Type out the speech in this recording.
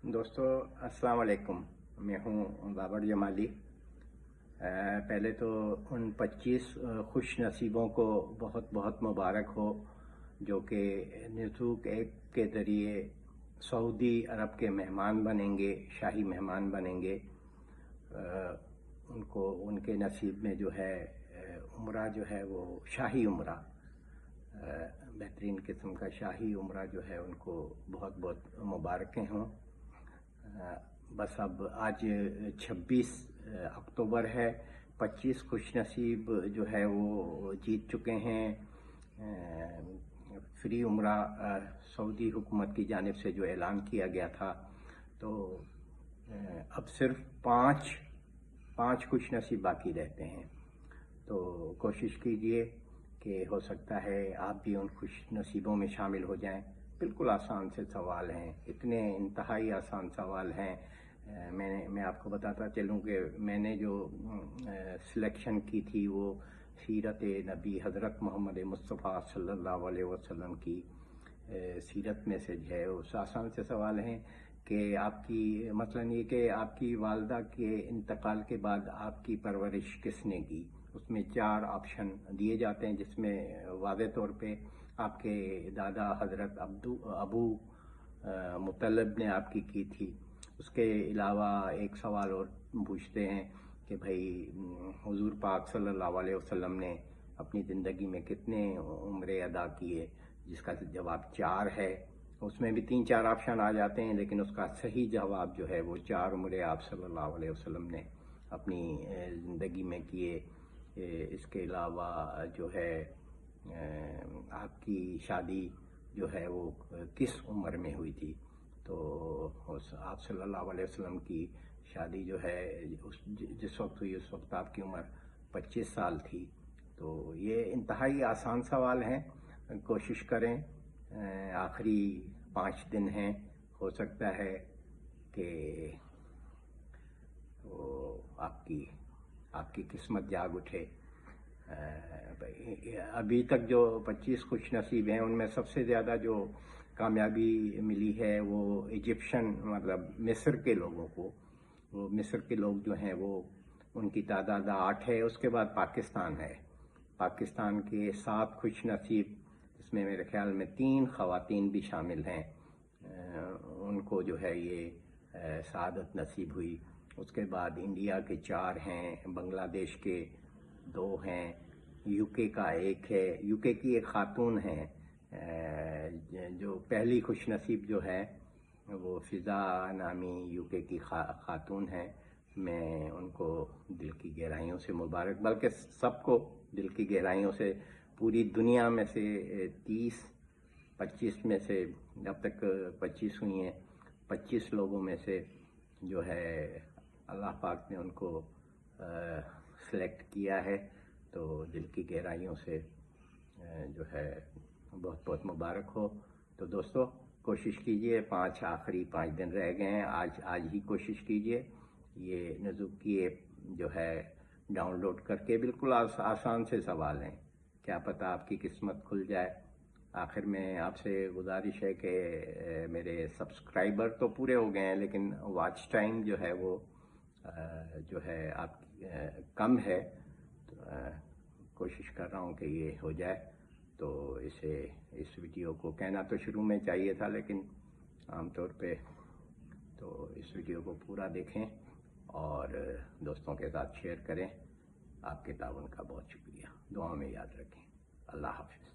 दोस्तों अस्सलाम वालेकुम। मैं हूँ बाबर जमाली। पहले तो उन 25 खुश नसीबों को बहुत बहुत मुबारक हो जो कि नुज़ूक ऐप के ज़रिए सऊदी अरब के मेहमान बनेंगे, शाही मेहमान बनेंगे। उनको उनके नसीब में जो है उम्रा जो है वो शाही उम्रा, बेहतरीन किस्म का शाही उम्रा जो है उनको बहुत बहुत मुबारकें हों। बस अब आज 26 अक्टूबर है। 25 खुश नसीब जो है वो जीत चुके हैं फ्री उम्रा सऊदी हुकूमत की जानिब से जो ऐलान किया गया था। तो अब सिर्फ पाँच खुश नसीब बाकी रहते हैं। तो कोशिश कीजिए कि हो सकता है आप भी उन खुश नसीबों में शामिल हो जाएं। बिल्कुल आसान से सवाल हैं, इतने इंतहाई आसान सवाल हैं। मैं आपको बताता चलूं कि मैंने जो सिलेक्शन की थी वो सीरत नबी हज़रत मोहम्मद मुस्तफ़ा सल्लल्लाहु अलैहि वसल्लम की सीरत में से है। उस आसान से सवाल हैं कि आपकी मसलन ये कि आपकी वालदा के इंतकाल के बाद आपकी परवरिश किसने की। उसमें 4 ऑप्शन दिए जाते हैं जिसमें वाज़े तौर पे आपके दादा हज़रत अबू मुतल्लिब ने आपकी की थी। उसके अलावा एक सवाल और पूछते हैं कि भाई हुजूर पाक सल्लल्लाहु अलैहि वसल्लम ने अपनी ज़िंदगी में कितने उम्रे अदा किए, जिसका जवाब 4 है। उसमें भी 3-4 ऑप्शन आ जाते हैं, लेकिन उसका सही जवाब जो है वो 4 उम्रे आप सल्लल्लाहु अलैहि वसल्लम ने अपनी ज़िंदगी में किए। इसके अलावा जो है आपकी शादी जो है वो किस उम्र में हुई थी। तो आप सल्लल्लाहु अलैहि वसल्लम की शादी जो है जिस वक्त हुई उस वक्त आपकी उम्र 25 साल थी। तो ये इंतहाई आसान सवाल हैं, कोशिश करें। आखिरी 5 दिन हैं, हो सकता है कि वो आपकी किस्मत जाग उठे। अभी तक जो 25 खुश नसीब हैं उनमें सबसे ज़्यादा जो कामयाबी मिली है वो इजिप्शियन मतलब मिस्र के लोगों को। वो मिस्र के लोग जो हैं वो उनकी तादाद 8 है। उसके बाद पाकिस्तान है। पाकिस्तान के 7 खुश नसीब, जिसमें मेरे ख्याल में 3 ख़वातीन भी शामिल हैं, उनको जो है ये सआदत नसीब हुई। उसके बाद इंडिया के 4 हैं, बांग्लादेश के 2 हैं, यूके का 1 है। यूके की एक खातून है जो पहली खुश नसीब जो है वो फ़िज़ा नामी यूके की खातून है। मैं उनको दिल की गहराइयों से मुबारक, बल्कि सबको दिल की गहराइयों से, पूरी दुनिया में से 30-25 में से अब तक 25 हुई हैं, 25 लोगों में से जो है अल्लाह पाक ने उनको सेलेक्ट किया है। तो दिल की गहराइयों से जो है बहुत बहुत मुबारक हो। तो दोस्तों कोशिश कीजिए, आखिरी 5 दिन रह गए हैं। आज ही कोशिश कीजिए। ये नुज़ूक की ऐप जो है डाउनलोड करके, बिल्कुल आसान से सवाल हैं, क्या पता आपकी किस्मत खुल जाए। आखिर में आपसे गुजारिश है कि मेरे सब्सक्राइबर तो पूरे हो गए हैं, लेकिन वॉच टाइम जो है वो जो है आपकी कम है। तो कोशिश कर रहा हूँ कि ये हो जाए। तो इस वीडियो को कहना तो शुरू में चाहिए था, लेकिन आमतौर पे तो इस वीडियो को पूरा देखें और दोस्तों के साथ शेयर करें। आपके ताउन का बहुत शुक्रिया। दुआ में याद रखें। अल्लाह हाफ़िज़।